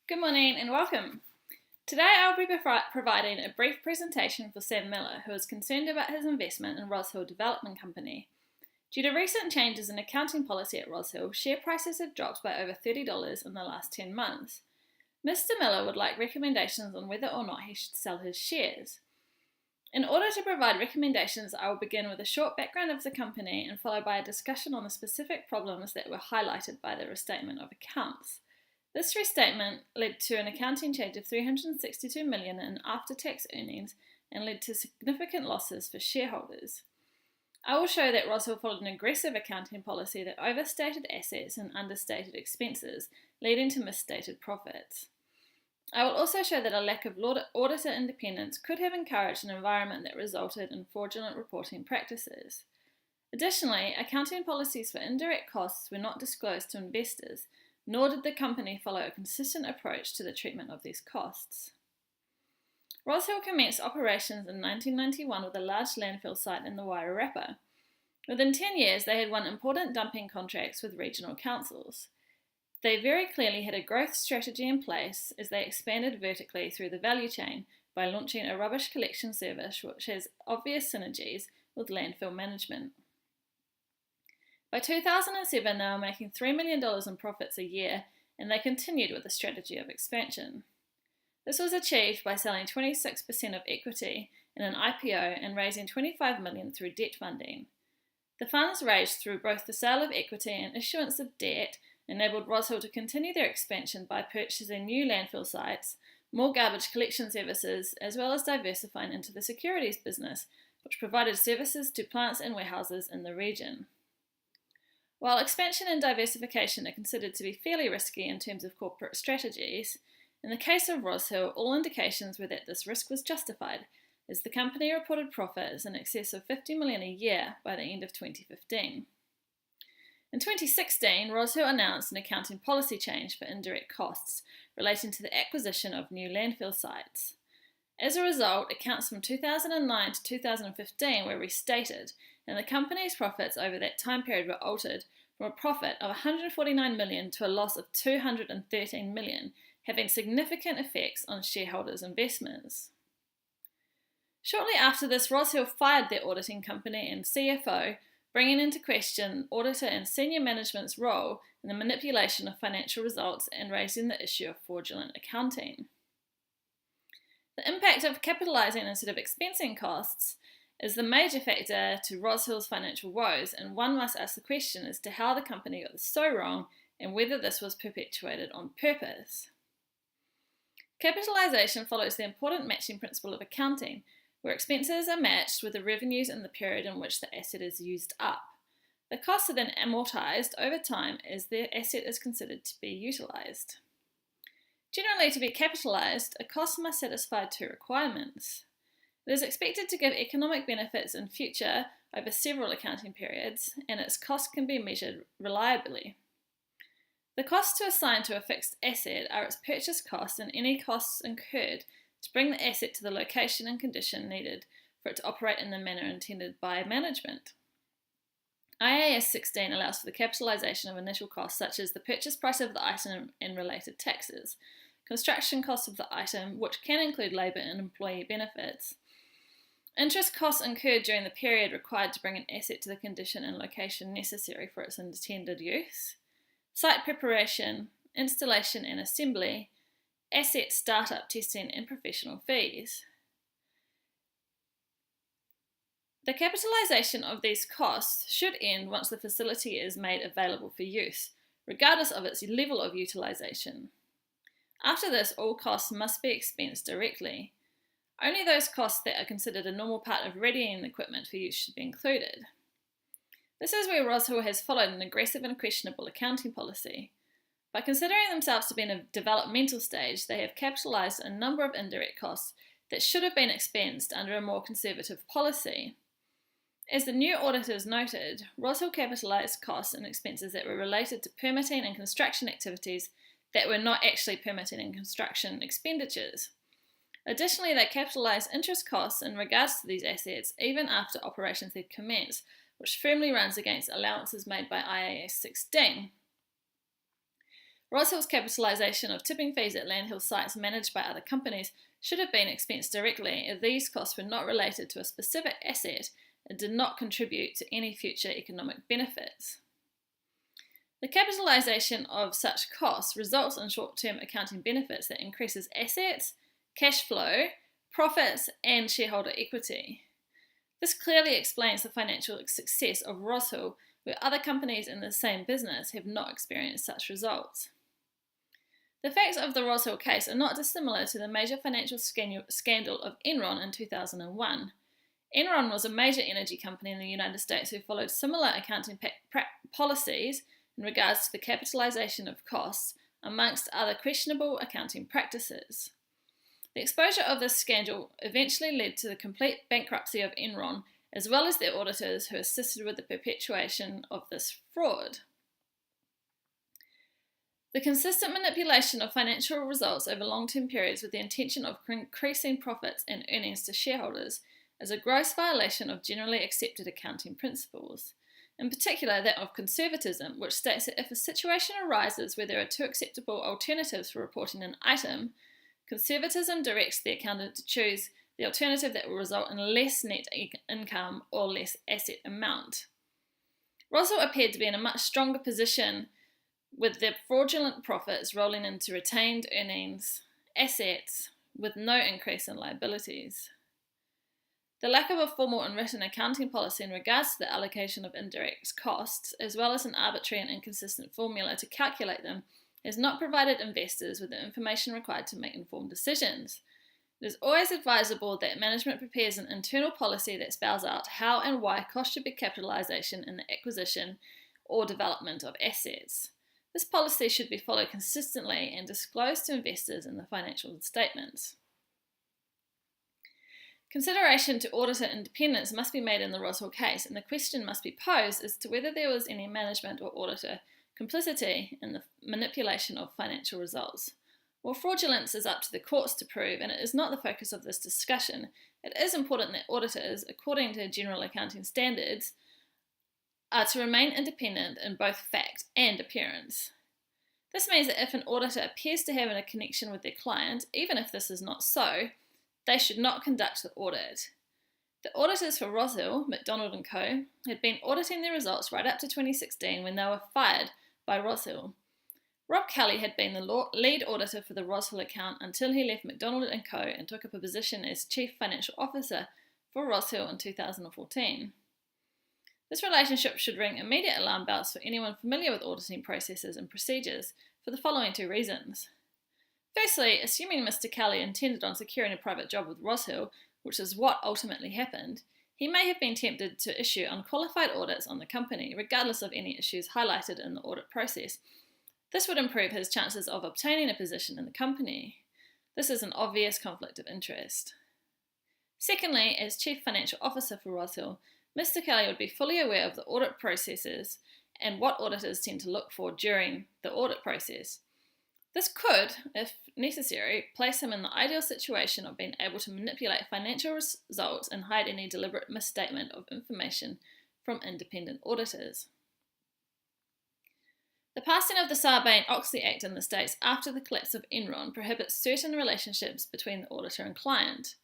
Good morning and welcome. Today I'll be providing a brief presentation for Sam Miller, who is concerned about his investment in Roz Hill Development Company. Due to recent changes in accounting policy at Roz Hill, share prices have dropped by over $30 in the last 10 months. Mr. Miller would like recommendations on whether or not he should sell his shares. In order to provide recommendations, I will begin with a short background of the company and followed by a discussion on the specific problems that were highlighted by the restatement of accounts. This restatement led to an accounting change of $362 million in after-tax earnings and led to significant losses for shareholders. I will show that Roz Hill followed an aggressive accounting policy that overstated assets and understated expenses, leading to misstated profits. I will also show that a lack of auditor independence could have encouraged an environment that resulted in fraudulent reporting practices. Additionally, accounting policies for indirect costs were not disclosed to investors, nor did the company follow a consistent approach to the treatment of these costs. Roz Hill commenced operations in 1991 with a large landfill site in the Wairarapa. Within 10 years, they had won important dumping contracts with regional councils. They very clearly had a growth strategy in place as they expanded vertically through the value chain by launching a rubbish collection service which has obvious synergies with landfill management. By 2007, they were making $3 million in profits a year, and they continued with a strategy of expansion. This was achieved by selling 26% of equity in an IPO and raising $25 million through debt funding. The funds raised through both the sale of equity and issuance of debt enabled Roz Hill to continue their expansion by purchasing new landfill sites, more garbage collection services, as well as diversifying into the securities business, which provided services to plants and warehouses in the region. While expansion and diversification are considered to be fairly risky in terms of corporate strategies, in the case of Roz Hill, all indications were that this risk was justified, as the company reported profits in excess of $50 million a year by the end of 2015. In 2016, Roz Hill announced an accounting policy change for indirect costs relating to the acquisition of new landfill sites. As a result, accounts from 2009 to 2015 were restated, and the company's profits over that time period were altered from a profit of $149 million to a loss of $213 million, having significant effects on shareholders' investments. Shortly after this, Roz Hill fired their auditing company and CFO, bringing into question auditor and senior management's role in the manipulation of financial results and raising the issue of fraudulent accounting. The impact of capitalising instead of expensing costs is the major factor to Roz Hill's financial woes, and one must ask the question as to how the company got this so wrong and whether this was perpetuated on purpose. Capitalisation follows the important matching principle of accounting, where expenses are matched with the revenues in the period in which the asset is used up. The costs are then amortised over time as the asset is considered to be utilised. Generally, to be capitalised, a cost must satisfy two requirements. It is expected to give economic benefits in future over several accounting periods, and its cost can be measured reliably. The costs to assign to a fixed asset are its purchase costs and any costs incurred to bring the asset to the location and condition needed for it to operate in the manner intended by management. IAS 16 allows for the capitalisation of initial costs such as the purchase price of the item and related taxes, construction costs of the item, which can include labour and employee benefits, interest costs incurred during the period required to bring an asset to the condition and location necessary for its intended use, site preparation, installation and assembly, asset startup testing and professional fees. The capitalisation of these costs should end once the facility is made available for use, regardless of its level of utilisation. After this, all costs must be expensed directly. Only those costs that are considered a normal part of readying the equipment for use should be included. This is where Roz Hill has followed an aggressive and questionable accounting policy. By considering themselves to be in a developmental stage, they have capitalised a number of indirect costs that should have been expensed under a more conservative policy. As the new auditors noted, Roz Hill capitalised costs and expenses that were related to permitting and construction activities that were not actually permitting and construction expenditures. Additionally, they capitalised interest costs in regards to these assets even after operations had commenced, which firmly runs against allowances made by IAS 16. Roshill's capitalisation of tipping fees at landfill sites managed by other companies should have been expensed directly, as these costs were not related to a specific asset and did not contribute to any future economic benefits. The capitalisation of such costs results in short-term accounting benefits that increases assets, cash flow, profits, and shareholder equity. This clearly explains the financial success of Roshill, where other companies in the same business have not experienced such results. The facts of the Roshill case are not dissimilar to the major financial scandal of Enron in 2001. Enron was a major energy company in the United States who followed similar accounting policies in regards to the capitalisation of costs, amongst other questionable accounting practices. The exposure of this scandal eventually led to the complete bankruptcy of Enron, as well as their auditors who assisted with the perpetuation of this fraud. The consistent manipulation of financial results over long-term periods with the intention of increasing profits and earnings to shareholders is a gross violation of generally accepted accounting principles, in particular that of conservatism, which states that if a situation arises where there are two acceptable alternatives for reporting an item, conservatism directs the accountant to choose the alternative that will result in less net income or less asset amount. Roshill appeared to be in a much stronger position with their fraudulent profits rolling into retained earnings, assets, with no increase in liabilities. The lack of a formal and written accounting policy in regards to the allocation of indirect costs, as well as an arbitrary and inconsistent formula to calculate them, has not provided investors with the information required to make informed decisions. It is always advisable that management prepares an internal policy that spells out how and why costs should be capitalisation in the acquisition or development of assets. This policy should be followed consistently and disclosed to investors in the financial statements. Consideration to auditor independence must be made in the Roshill case, and the question must be posed as to whether there was any management or auditor complicity in the manipulation of financial results. While fraudulence is up to the courts to prove, and it is not the focus of this discussion, it is important that auditors, according to general accounting standards, are to remain independent in both fact and appearance. This means that if an auditor appears to have a connection with their client, even if this is not so, they should not conduct the audit. The auditors for Roshill, McDonald & Co., had been auditing their results right up to 2016 when they were fired by Roshill. Rob Kelly had been the lead auditor for the Roshill account until he left McDonald & Co. and took up a position as Chief Financial Officer for Roshill in 2014. This relationship should ring immediate alarm bells for anyone familiar with auditing processes and procedures for the following two reasons. Firstly, assuming Mr. Kelly intended on securing a private job with Roshill, which is what ultimately happened, he may have been tempted to issue unqualified audits on the company, regardless of any issues highlighted in the audit process. This would improve his chances of obtaining a position in the company. This is an obvious conflict of interest. Secondly, as Chief Financial Officer for Roshill, Mr. Kelly would be fully aware of the audit processes and what auditors tend to look for during the audit process. This could, if necessary, place him in the ideal situation of being able to manipulate financial results and hide any deliberate misstatement of information from independent auditors. The passing of the Sarbanes-Oxley Act in the States after the collapse of Enron prohibits certain relationships between the auditor and client.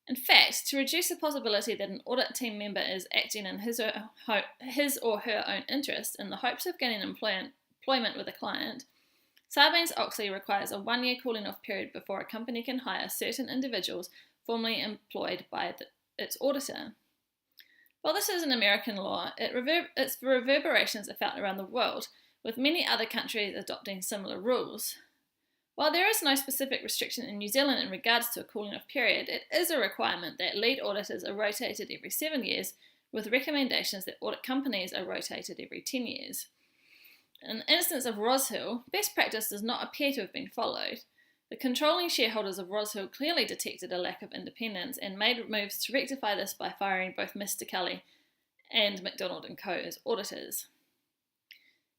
In fact, to reduce the possibility that an audit team member is acting in his or her own interest in the hopes of gaining employment with a client, Sarbanes-Oxley requires a 1-year cooling-off period before a company can hire certain individuals formerly employed by its auditor. While this is an American law, its reverberations are felt around the world, with many other countries adopting similar rules. While there is no specific restriction in New Zealand in regards to a cooling-off period, it is a requirement that lead auditors are rotated every 7 years, with recommendations that audit companies are rotated every 10 years. In the instance of Roshill, best practice does not appear to have been followed. The controlling shareholders of Roshill clearly detected a lack of independence and made moves to rectify this by firing both Mr. Kelly and McDonald & Co. as auditors.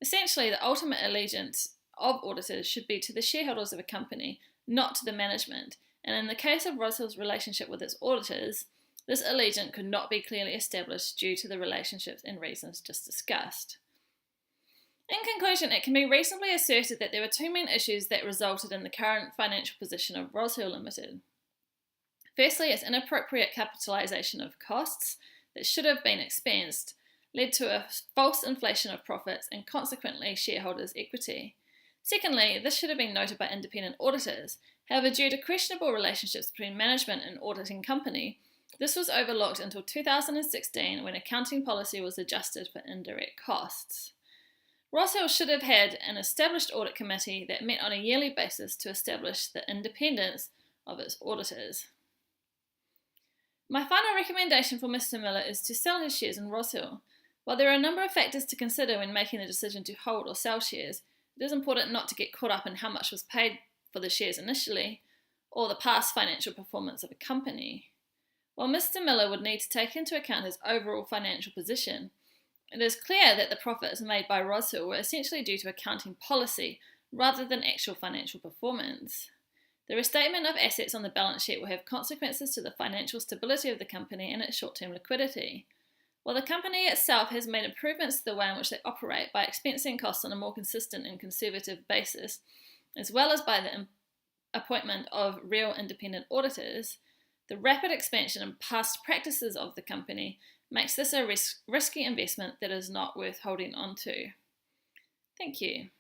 Essentially, the ultimate allegiance of auditors should be to the shareholders of a company, not to the management, and in the case of Roshill's relationship with its auditors, this allegiance could not be clearly established due to the relationships and reasons just discussed. In conclusion, it can be reasonably asserted that there were two main issues that resulted in the current financial position of Rosehill Limited. Firstly, its inappropriate capitalisation of costs that should have been expensed led to a false inflation of profits and consequently shareholders' equity. Secondly, this should have been noted by independent auditors. However, due to questionable relationships between management and auditing company, this was overlooked until 2016 when accounting policy was adjusted for indirect costs. Rosehill should have had an established audit committee that met on a yearly basis to establish the independence of its auditors. My final recommendation for Mr. Miller is to sell his shares in Rosehill. While there are a number of factors to consider when making the decision to hold or sell shares, it is important not to get caught up in how much was paid for the shares initially, or the past financial performance of a company. While Mr. Miller would need to take into account his overall financial position, it is clear that the profits made by Rosehill were essentially due to accounting policy rather than actual financial performance. The restatement of assets on the balance sheet will have consequences to the financial stability of the company and its short-term liquidity. While the company itself has made improvements to the way in which they operate by expensing costs on a more consistent and conservative basis, as well as by the appointment of real independent auditors, the rapid expansion and past practices of the company makes this a risky investment that is not worth holding on to. Thank you.